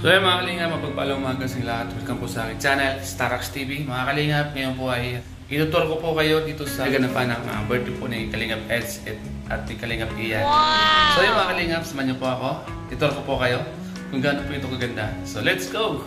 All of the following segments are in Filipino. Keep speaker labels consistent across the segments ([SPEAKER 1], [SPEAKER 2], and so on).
[SPEAKER 1] So yun mga kalingap, mapagpalang umaga sa lahat. Welcome po sa aking channel, Starax TV. Mga kalingap, ngayon po ay itutur ko po kayo dito sa ganapan ng birthday po ni Kalingap Eds at ni Kalingap Ian. Wow! So yun mga kalingap, samahan niyo po ako. Itutur ko po kayo kung gaano po ito kaganda. So let's go!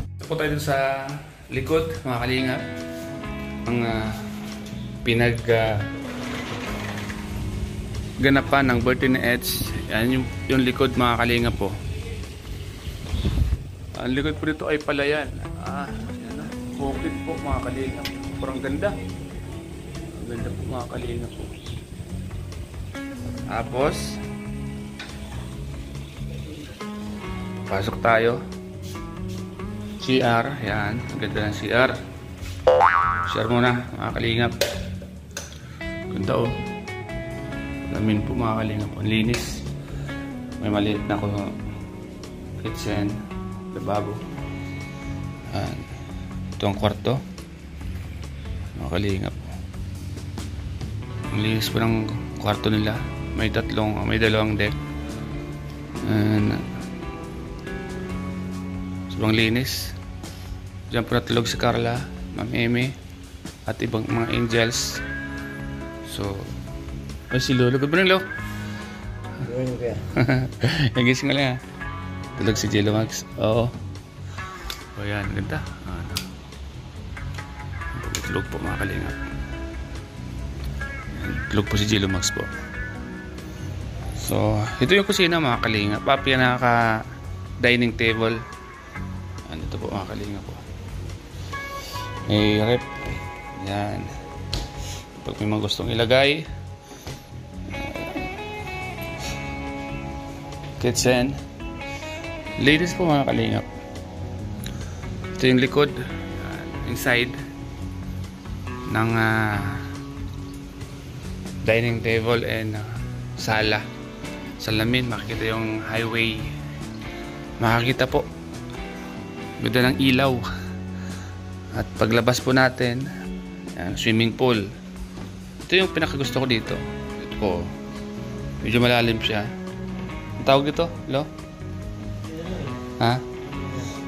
[SPEAKER 1] Ito po tayo sa likod mga kalingap. Ang ganapan ng birthday ni Eds. Yan yung likod mga kalingap po. Ang likod po dito ay palayan. Yan na. Bukid po mga kalingap. Parang ganda. Ang ganda po mga kalingap po. Tapos pasok tayo. CR. Yan. Ang ganda ng CR. CR muna mga kalingap. Ganda oh. Lamin po mga kalingap. Ang linis. May maliit na ko kitchen. Lababo. Ito ang kwarto. Mga kalingap. Ang linis po ng kwarto nila. May dalawang deck. Sobrang linis. Diyan po natulog si Carla, Ma'am Amy, at ibang mga angels. So, ay si Lolo. Good morning, Lolo. Nagising ka lang ha. Tulog si Jello Max. Oo. O yan, ganda. Tulog po mga kalingap. Tulog po si Jello Max po. So, ito yung kusina mga kalingap. Pinaka dining table. Ito po mga kalingap po. May rep. Yan. Pag may mga gustong ilagay. Kitchen. Ladies po mga kalingap. Ito yung likod. Inside ng dining table and sala. Salamin. Makikita yung highway. Makikita po. Ganda ng ilaw. At paglabas po natin, swimming pool. Ito yung pinakagusto ko dito. Ito po. Medyo malalim siya. Ang tawag dito? Lo? Ha?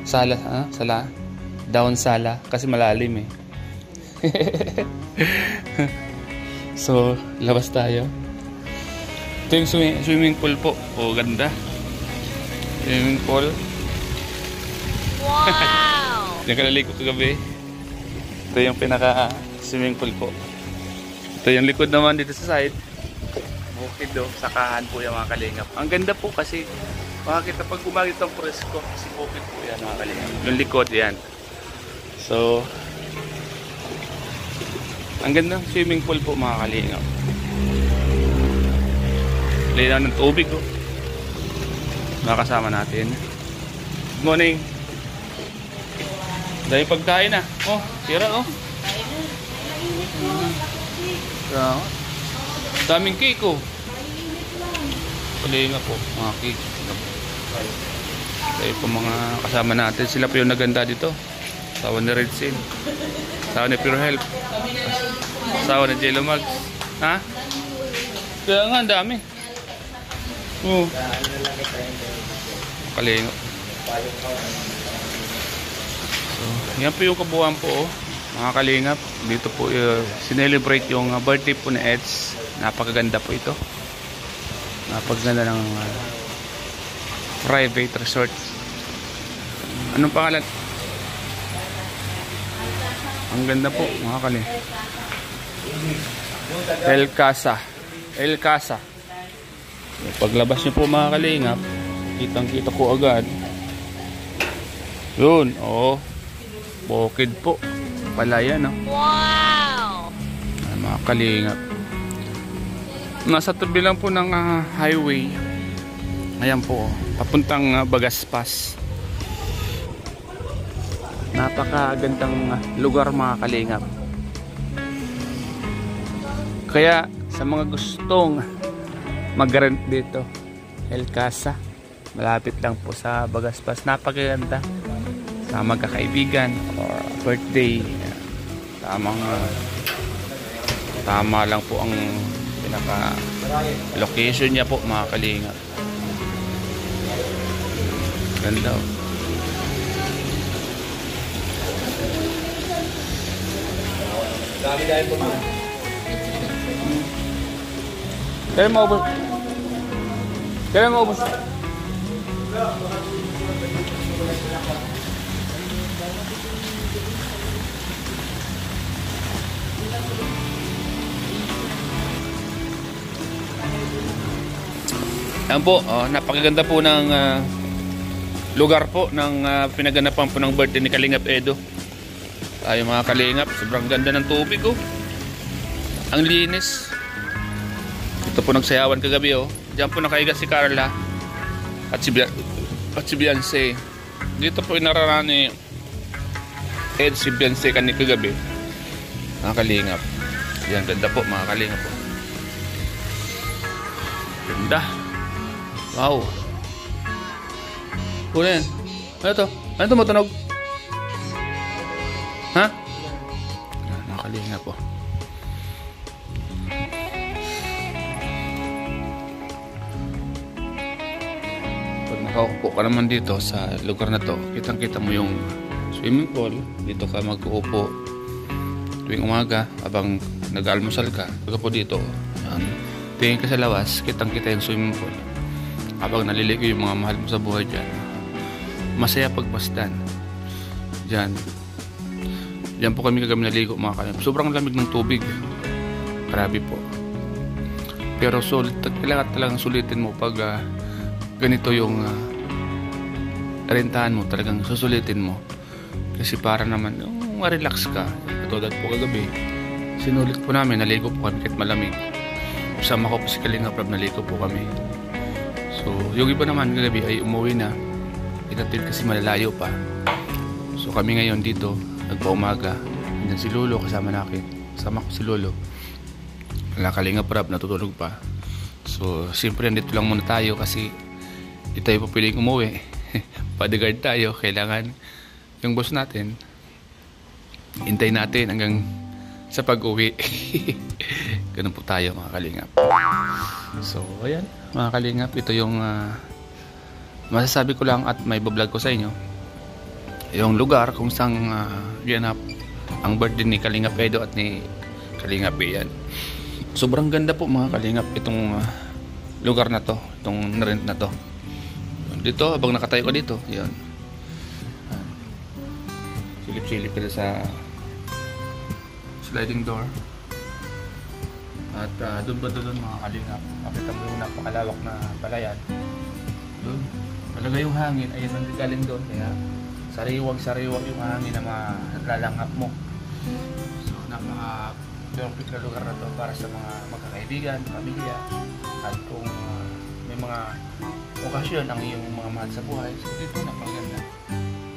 [SPEAKER 1] Sala, ha? Sala? Down sala. Kasi malalim eh. So, labas tayo. Ito yung swimming pool po. Oh, ganda. Swimming pool. Wow! Diyan ka naliko kagabi. Ito yung pinaka swimming pool po. Ito yung likod naman dito sa side. Bukid do. Sakahan po yung mga kalingap. Ang ganda po kasi makakita pag gumagit ang presko kasi bukid po yan mga kalingap. Yung likod yan. So ang ganda ng swimming pool po mga kalingap. Linaw ng tubig oh. Makasama natin. Good morning. Dahil pagkain na. Oh, tira oh. Daming cake oh. Kalingap po mga cake. Tayo po mga kasama natin. Sila po yung naganda dito. Asawa ni Red Seal. Asawa ni Pure Health. Asawa ni Jello Max. Ha? Kaya nga, ang dami. Oo. Kalingap. So, yan po yung kabuuan po oh. Mga kalingap. Dito po sinelebrate yung birthday po ni Eds. Napakaganda po ito. Napakaganda ng private resort. Anong pangalan? Ang ganda po mga kalingap. El Casa. El Casa. Paglabas nyo po mga kalingap, kitang kita ko agad. Yun, oh. Bukid po. Palayan, no? Wow! Mga kalingap. Nasa tabi lang po ng highway. Ayan po, papuntang Bagaspas. Napakagandang lugar mga kalingap. Kaya sa mga gustong mag-rent dito, El Casa, malapit lang po sa Bagaspas. Napakaganda. Sa magkakaibigan or birthday, tama lang po ang pinaka location niya po mga kalingap. Ganda oh.
[SPEAKER 2] Dami dahil po naman.
[SPEAKER 1] Kailan maubos? Kailan maubos? Yan po, napakaganda po ng lugar po ng pinaganapan po ng birthday ni Kalingap Edo. Tayo mga Kalingap, sobrang ganda ng tubig oh. Ang linis. Ito po nagsayawan kagabi oh. Diyan po nakaiga si Carla at si Beyonce. Dito po inararan ni Ed si Beyonce kagabi. Mga Kalingap. Yan, ganda po mga Kalingap po. Ganda. Wow. Kunin. Ano to? Ano to matunog? Ha? Nakalinga po. Pag nakaupo ka naman dito sa lugar na to, kitang-kita mo yung swimming pool. Dito ka mag-uupo tuwing umaga habang nag-almusal ka. Pagka po dito, tingin ka sa lawas, kitang-kita yung swimming pool. Habang naliligo yung mga mahal mo sa buhay dyan, masaya pagmasdan. Dyan po kami kagabi naligo mga Kalingap. Sobrang lamig ng tubig. Grabe po. Pero sulit, kailangan talagang sulitin mo pag ganito yung rentahan mo. Talagang susulitin mo. Kasi para naman ma-relax ka. Katulad po kagabi, sinulit po namin, naligo po kami kahit malamig. Kasama ko po si Kalingap, naligo po kami. So, yung iba naman kagabi ay umuwi na. Itatid kasi malalayo pa. So, kami ngayon dito, nagpa-umaga. Nandiyan si Lolo, kasama natin. Kasama ko si Lolo. Wala Kalingap Rab, natutulog pa. So, siyempre, nandito lang muna tayo kasi di tayo pa piling umuwi. Bodyguard tayo. Kailangan yung boss natin, hintay natin hanggang sa pag-uwi. Ganun po tayo mga Kalingap. So, ayan mga Kalingap, ito yung masasabi ko lang at may bablog ko sa inyo. Yung lugar kung saan ganap ang birthday ni Kalingap Edo at ni Kalingap Ian. Sobrang ganda po mga Kalingap itong lugar na to, itong rent na to. Dito, habang nakatayo ka dito, yun. Silip-silip ka sa sliding door. At doon ba doon mga Kalingap, makita mo yung napakalawak na palayan. Doon, talaga yung hangin, ayun ang galing doon. Kaya sariwag-sariwag yung hangin na naglalanghap mo. So, napaka-perfect na lugar na to para sa mga magkakaibigan, pamilya. At kung may mga okasyon ang iyong mga mahal sa buhay, so dito napaganda.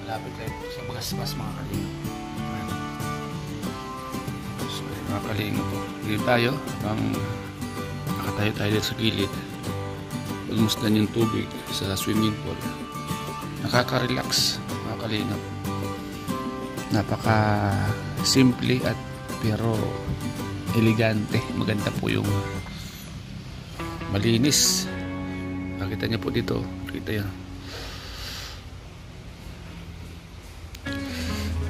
[SPEAKER 1] Malapit kayo sa Bagaspas mga Kalingap. Mga Kalingap po. Dito tayo, nakatayo tayo dito sa gilid. Pagmasdan yung tubig sa swimming pool. Nakaka-relax mga Kalingap. Napaka simple at pero elegante. Maganda po yung malinis. Nakita niyo po dito. Kita yan.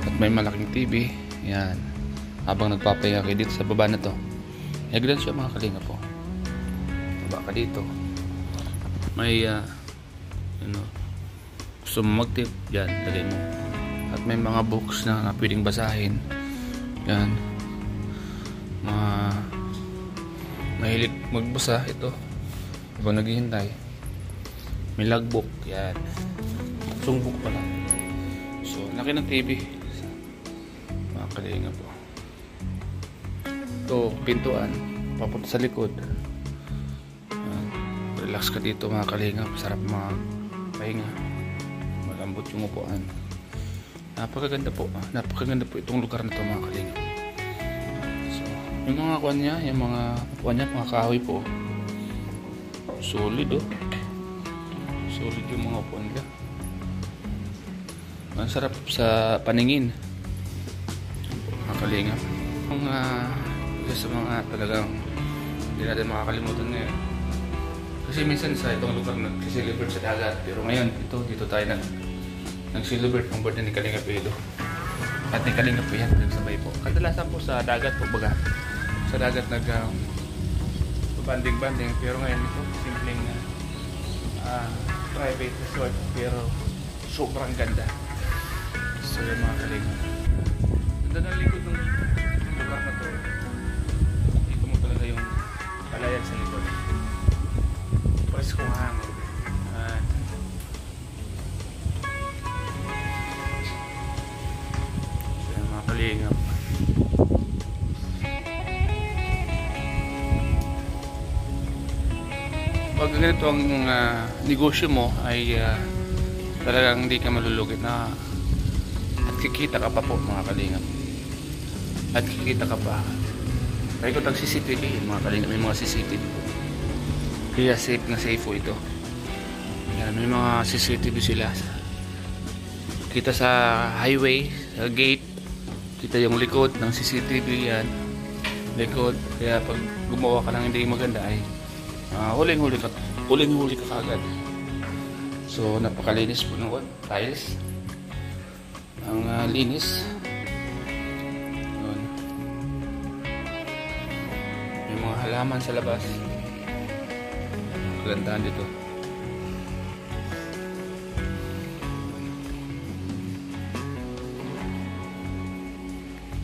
[SPEAKER 1] At may malaking TV. Yan. Habang nagpapahinga kayo dito sa baba na to. Hagdan siya mga Kalingap po. Baba ka dito. May gusto mo mag-tip, yan, lagay mo. At may mga books na pwedeng basahin. Yan. Mahilig magbasa ito. Habang naghihintay. May logbook, yan. Songbook pala. So, laki ng TV. Mga Kalingap po. Ito, pintuan. Papunta sa likod. Relax ka dito mga Kalingap. Sarap mga pahinga. Malambot yung upuan. Napakaganda po. Napakaganda po itong lugar na ito mga Kalingap. So, yung mga kuwan niya, yung mga upuan niya, mga kahoy po. Solid oh. Solid yung mga upuan nila. Ang sarap sa paningin. Mga Kalingap. Isa sa mga talagang hindi natin makakalimutan ngayon. Kasi minsan sa itong lugar nag-celebrate sa dagat. Pero ngayon, dito tayo nag-celebrate ng birthday ni Kalinga Pedro. At ni Kalinga po yan, nagsabay po. Kadalasan po sa dagat po baga. Sa dagat banding-banding. Pero ngayon ito, simpleng private resort. Pero sobrang ganda. So yung mga Kalinga. Ganda ng likod ng lugar na to. Dito mo talaga yung palayan sa likod. Kung hangin. Ayan mga kalingap. Pag ganito ang negosyo mo ay talagang hindi ka malulugit na at kikita ka pa po mga kalingap. At kikita ka pa. Kaya ko tag CCTV mga kalingap. May mga CCTV po. Kaya safe na safe po ito. Yan, may mga CCTV sila. Kita sa highway, sa gate, kita yung likod ng CCTV yan. Likod. Kaya pag gumawa ka ng hindi maganda ay huling-huli ka kagad. So napakalinis po ng tiles. Ang linis. Yun. May mga halaman sa labas. Kagandahan dito.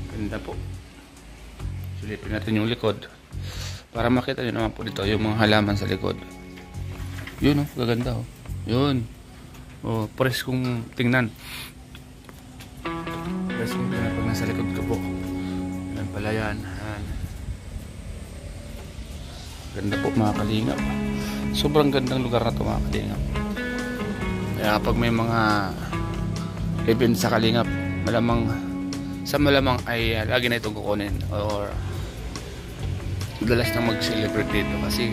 [SPEAKER 1] Ganda po. Silipin natin yung likod para makita nyo naman po dito yung mga halaman sa likod. Yun gaganda yun. Pares kong tingnan. Pares kong tingnan pag nasa likod ko po. Yan pala yan. Ganda po mga kalingap. Sobrang gandang lugar na ito mga kalingap. Kaya kapag may mga event sa kalingap, malamang ay lagi na itong kukunin or dalas na mag-celebrate dito kasi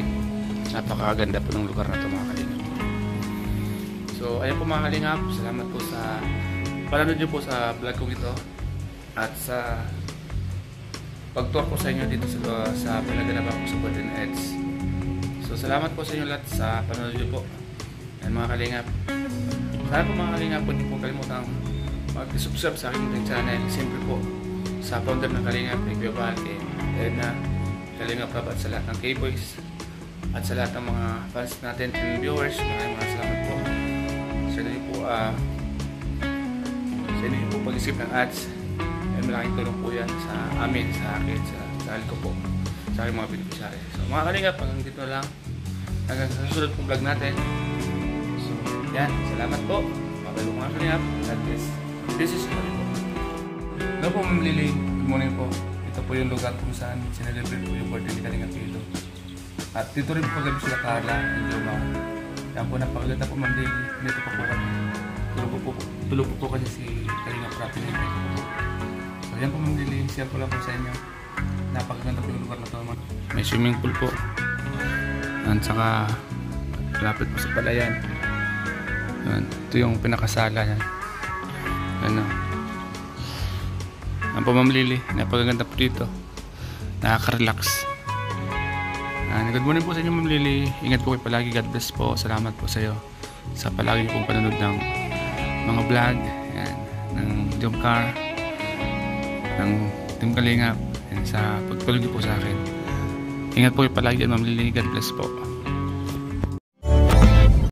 [SPEAKER 1] napakaganda po ng lugar na ito mga kalingap. So ayun po mga kalingap, salamat po sa panonood nyo po sa vlog kong ito at sa pag-tour ko sa inyo dito sa pinaganapan ko sa Golden Edge. So salamat po sa inyo lahat sa panonood nyo po. Yan mga kalingap. Sana po mga kalingap, huwag niyo po kalimutang mag-subscribe sa aking munting channel. Siyempre po sa founder ng Kalingap, Kuya Val, kay Edna, Kalingap Rab at sa lahat ng K-Boys at sa lahat ng mga fans natin and viewers. Maraming salamat po. Sa inyo po pag-isip ng ads. And malaking tulong po yan sa amin, sa akin, sa ko po, sa aking mga beneficiary. So mga kalingap, hanggang dito lang. Hanggang sa susunod pong vlog natin. So yan, salamat po. Mga kalingap, this is Mali po. Hello po Ma'am Lily, good morning po. Ito po yung lugar kung saan sinelebrate po yung birthday ni Kalinga Pedro. At dito rin po kagabi sila Carla and Joma. Yan po napakaganda po Ma'am Lily. Dito po kami. Tulog po kasi si Kalinga Prati na ito po. So yan po Ma'am Lily, share ko lang po sa inyo. Napakaganda po yung lugar na ito. May swimming pool po. At saka lapit po sa palayan. Yan. Ito yung pinakasala yan. Ano? Ang pamamlili. Napagaganda po dito. Nakaka-relax. Good morning po sa inyo Ma'am Lily. Ingat po kayo palagi. God bless po. Salamat po sa iyo sa palagi pong panonood ng mga vlog. Yan. Ng Jomcar. Ng Team Kalingap. Yan. Sa pagtulog po sa akin. Ingat po kayo palagi Ma'am Lily. God bless po.